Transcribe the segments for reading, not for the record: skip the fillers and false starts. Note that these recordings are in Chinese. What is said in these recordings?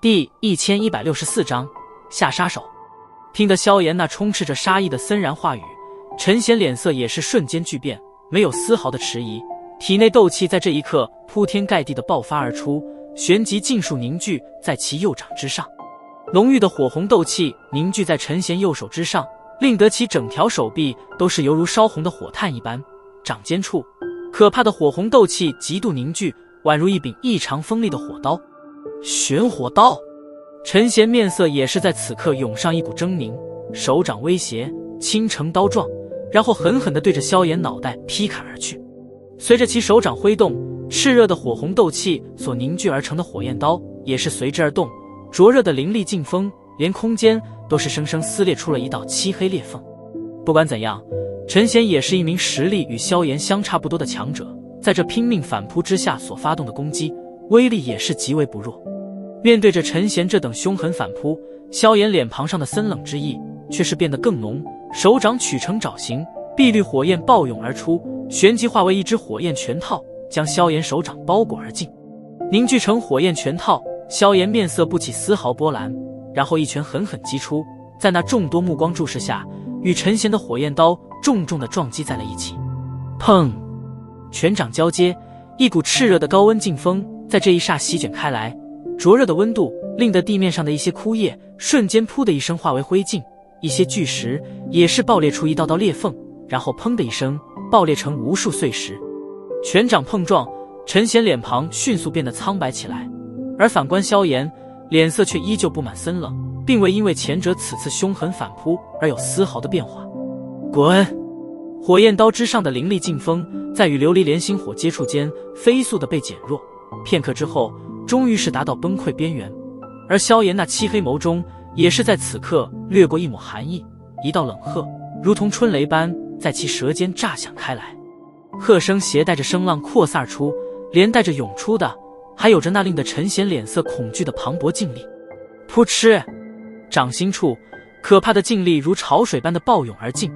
第1164章下杀手。听得萧炎那充斥着杀意的森然话语，陈贤脸色也是瞬间巨变，没有丝毫的迟疑，体内斗气在这一刻铺天盖地的爆发而出，旋即尽数凝聚在其右掌之上。浓郁的火红斗气凝聚在陈贤右手之上，令得其整条手臂都是犹如烧红的火炭一般。掌尖处可怕的火红斗气极度凝聚，宛如一柄异常锋利的火刀。玄火刀！陈贤面色也是在此刻涌上一股狰狞，手掌威胁，轻成刀状，然后狠狠地对着萧炎脑袋劈砍而去。随着其手掌挥动，炽热的火红斗气所凝聚而成的火焰刀也是随之而动，灼热的凌厉劲风，连空间都是生生撕裂出了一道漆黑裂缝。不管怎样，陈贤也是一名实力与萧炎相差不多的强者，在这拼命反扑之下所发动的攻击，威力也是极为不弱。面对着陈贤这等凶狠反扑，萧炎脸庞上的森冷之意却是变得更浓，手掌取成爪形，碧绿火焰暴涌而出，旋即化为一只火焰拳套，将萧炎手掌包裹而尽。凝聚成火焰拳套，萧炎面色不起丝毫波澜，然后一拳狠狠击出，在那众多目光注视下，与陈贤的火焰刀重重地撞击在了一起。砰！拳掌交接，一股炽热的高温劲风在这一霎席卷开来，灼热的温度令得地面上的一些枯叶瞬间噗的一声化为灰烬，一些巨石也是爆裂出一道道裂缝，然后砰的一声爆裂成无数碎石。拳掌碰撞，陈贤脸庞迅速变得苍白起来，而反观萧炎，脸色却依旧布满森冷，并未因为前者此次凶狠反扑而有丝毫的变化。滚！火焰刀之上的凌厉劲风在与琉璃莲心火接触间飞速的被减弱，片刻之后终于是达到崩溃边缘，而萧炎那漆黑眸中也是在此刻掠过一抹寒意，一道冷喝如同春雷般在其舌尖炸响开来。喝声携带着声浪扩散而出，连带着涌出的还有着那令得陈贤脸色恐惧的磅礴劲力。噗嗤！掌心处可怕的劲力如潮水般的暴涌而进，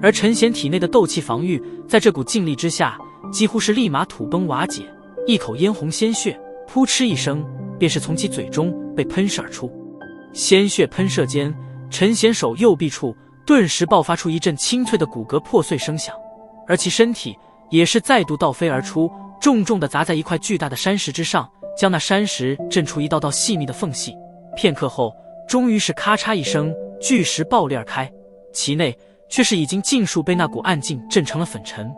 而陈贤体内的斗气防御在这股劲力之下几乎是立马土崩瓦解，一口嫣红鲜血噗嗤一声便是从其嘴中被喷射而出。鲜血喷射间，陈贤手右臂处顿时爆发出一阵清脆的骨骼破碎声响，而其身体也是再度倒飞而出，重重地砸在一块巨大的山石之上，将那山石震出一道道细密的缝隙。片刻后，终于是咔嚓一声，巨石爆裂而开，其内却是已经尽数被那股暗劲震成了粉尘。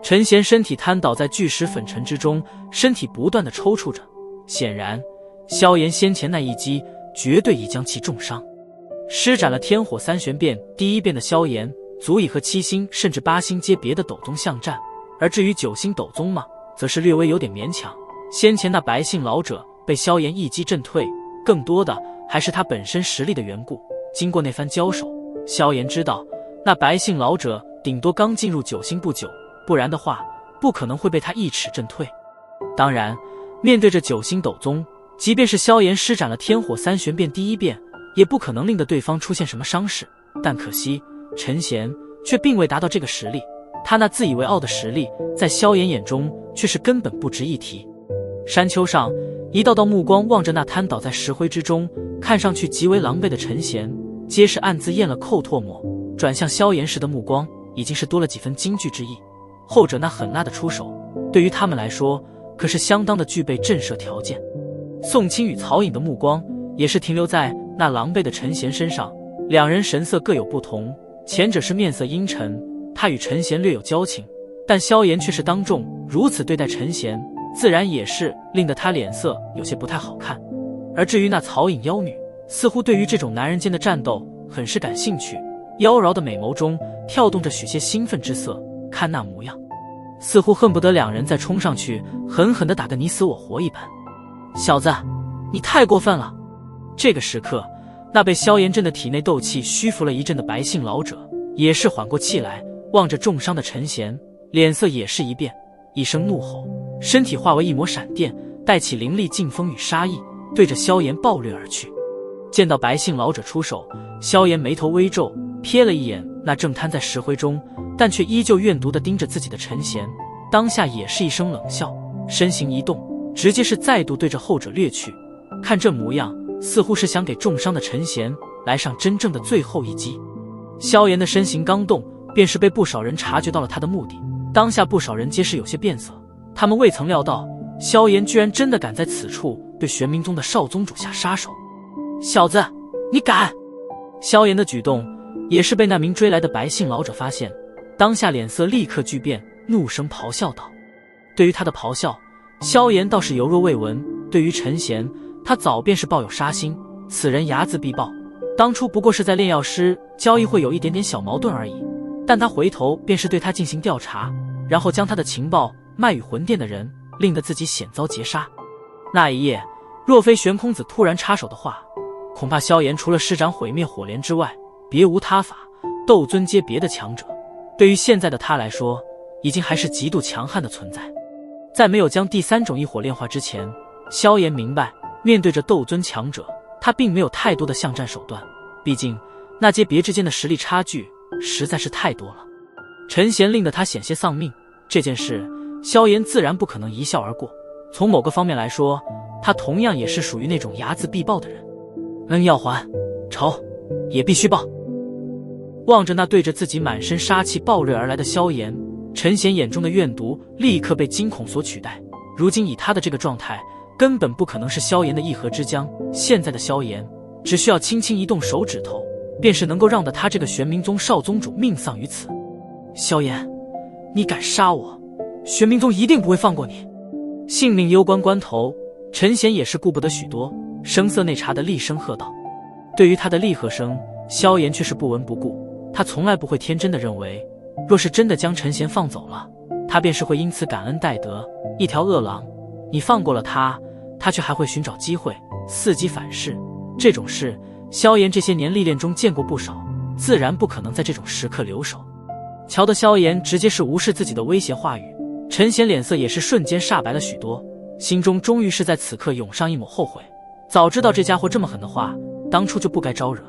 陈贤身体瘫倒在巨石粉尘之中，身体不断地抽搐着，显然萧炎先前那一击绝对已将其重伤。施展了天火三玄变第一变的萧炎足以和7星甚至8星阶别的斗宗相战，而至于9星斗宗嘛，则是略微有点勉强。先前那白姓老者被萧炎一击震退，更多的还是他本身实力的缘故。经过那番交手，萧炎知道那白姓老者顶多刚进入9星不久，不然的话不可能会被他一尺震退。当然面对着9星斗宗，即便是萧炎施展了天火三玄变第一变，也不可能令得对方出现什么伤势。但可惜陈贤却并未达到这个实力，他那自以为傲的实力在萧炎眼中却是根本不值一提。山丘上一道道目光望着那瘫倒在石灰之中看上去极为狼狈的陈贤，皆是暗自咽了口唾沫，转向萧炎时的目光已经是多了几分惊惧之意。后者那狠辣的出手对于他们来说可是相当的具备震慑条件。宋清与曹颖的目光也是停留在那狼狈的陈贤身上，两人神色各有不同，前者是面色阴沉，他与陈贤略有交情，但萧炎却是当众如此对待陈贤，自然也是令得他脸色有些不太好看。而至于那曹颖妖女，似乎对于这种男人间的战斗很是感兴趣，妖娆的美眸中跳动着许些兴奋之色，看那模样似乎恨不得两人再冲上去狠狠地打个你死我活一般。小子，你太过分了！这个时刻，那被萧炎震的体内斗气虚浮了一阵的白姓老者也是缓过气来，望着重伤的陈贤，脸色也是一变，一声怒吼，身体化为一抹闪电，带起凌厉劲风与杀意，对着萧炎暴掠而去。见到白姓老者出手，萧炎眉头微皱，瞥了一眼那正瘫在石灰中但却依旧怨毒地盯着自己的陈贤，当下也是一声冷笑，身形一动，直接是再度对着后者掠去。看这模样，似乎是想给重伤的陈贤来上真正的最后一击。萧炎的身形刚动，便是被不少人察觉到了他的目的。当下不少人皆是有些变色，他们未曾料到萧炎居然真的敢在此处对玄冥宗的少宗主下杀手。小子，你敢！萧炎的举动也是被那名追来的白姓老者发现，当下脸色立刻巨变，怒声咆哮道。对于他的咆哮，萧炎倒是犹若未闻。对于陈贤，他早便是抱有杀心，此人睚眦必报，当初不过是在炼药师交易会有一点点小矛盾而已，但他回头便是对他进行调查，然后将他的情报卖与魂殿的人，令得自己险遭劫杀。那一夜，若非玄空子突然插手的话，恐怕萧炎除了施展毁灭火莲之外，别无他法。斗尊阶别的强者，对于现在的他来说，已经还是极度强悍的存在。在没有将第三种异火炼化之前，萧炎明白，面对着斗尊强者，他并没有太多的巷战手段，毕竟那阶别之间的实力差距实在是太多了。陈贤令得他险些丧命，这件事萧炎自然不可能一笑而过。从某个方面来说，他同样也是属于那种睚眦必报的人。恩要还，仇也必须报。望着那对着自己满身杀气暴锐而来的萧炎，陈贤眼中的怨毒立刻被惊恐所取代。如今以他的这个状态，根本不可能是萧炎的一河之江。现在的萧炎只需要轻轻一动手指头，便是能够让得他这个玄冥宗少宗主命丧于此。萧炎，你敢杀我，玄冥宗一定不会放过你。性命攸关关头，陈贤也是顾不得许多，声色内查的厉声喝道。对于他的厉喝声，萧炎却是不闻不顾。他从来不会天真的认为，若是真的将陈贤放走了，他便是会因此感恩戴德。一条恶狼，你放过了他，他却还会寻找机会伺机反噬。这种事，萧炎这些年历练中见过不少，自然不可能在这种时刻留手。瞧得萧炎直接是无视自己的威胁话语，陈贤脸色也是瞬间煞白了许多，心中终于是在此刻涌上一抹后悔。早知道这家伙这么狠的话，当初就不该招惹。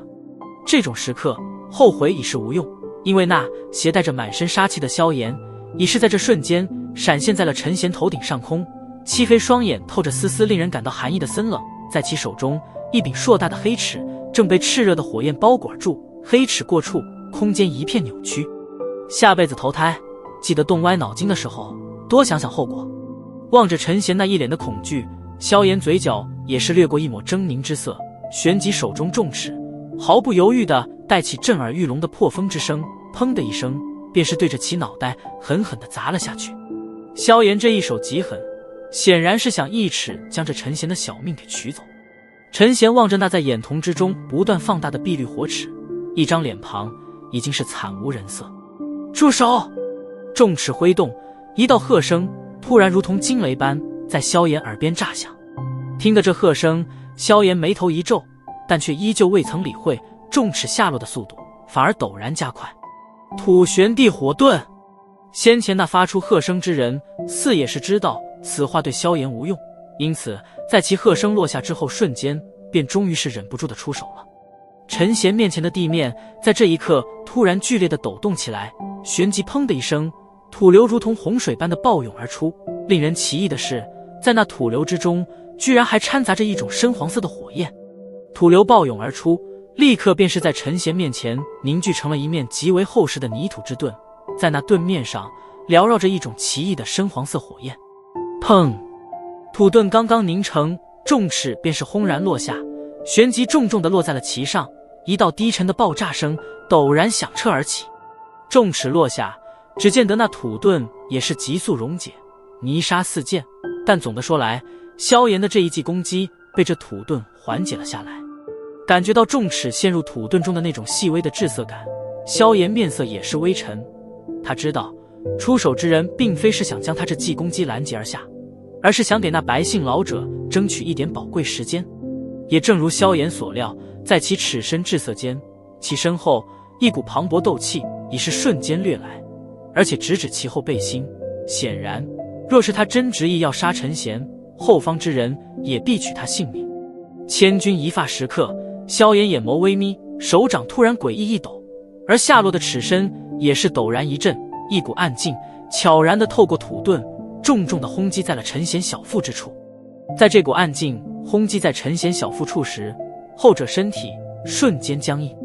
这种时刻，后悔已是无用，因为那携带着满身杀气的萧炎，已是在这瞬间闪现在了陈贤头顶上空。漆黑双眼透着丝丝令人感到寒意的森冷，在其手中，一柄硕大的黑尺正被炽热的火焰包裹住，黑尺过处，空间一片扭曲。下辈子投胎，记得动歪脑筋的时候多想想后果。望着陈贤那一脸的恐惧，萧炎嘴角也是掠过一抹狰狞之色，旋即手中重尺，毫不犹豫地带起震耳欲聋的破风之声，砰的一声，便是对着其脑袋狠狠地砸了下去。萧炎这一手极狠，显然是想一尺将这陈贤的小命给取走。陈贤望着那在眼瞳之中不断放大的碧绿火齿，一张脸庞已经是惨无人色。住手！重尺挥动，一道喝声突然如同惊雷般在萧炎耳边炸响。听得这喝声，萧炎眉头一皱，但却依旧未曾理会重尺下落的速度，反而陡然加快。土玄地火遁！先前那发出喝声之人似也是知道此话对萧炎无用，因此在其喝声落下之后瞬间，便终于是忍不住的出手了。陈贤面前的地面在这一刻突然剧烈的抖动起来，旋即砰的一声，土流如同洪水般的暴涌而出。令人奇异的是，在那土流之中居然还掺杂着一种深黄色的火焰。土流暴涌而出，立刻便是在陈贤面前凝聚成了一面极为厚实的泥土之盾，在那盾面上缭绕着一种奇异的深黄色火焰。砰！土盾刚刚凝成，重尺便是轰然落下，旋即重重地落在了其上，一道低沉的爆炸声陡然响彻而起。重尺落下，只见得那土盾也是急速溶解，泥沙四溅，但总的说来，萧炎的这一记攻击被这土盾缓解了下来。感觉到重尺陷入土盾中的那种细微的滞涩感，萧炎面色也是微沉。他知道出手之人并非是想将他这记攻击拦截而下，而是想给那白姓老者争取一点宝贵时间。也正如萧炎所料，在其尺身滞涩间，其身后一股磅礴斗气已是瞬间掠来，而且直指其后背心。显然，若是他真执意要杀陈贤，后方之人也必取他性命。千钧一发时刻，萧炎眼眸微眯，手掌突然诡异一抖，而下落的尺身也是陡然一震，一股暗劲悄然地透过土盾，重重地轰击在了陈贤小腹之处。在这股暗劲轰击在陈贤小腹处时，后者身体瞬间僵硬。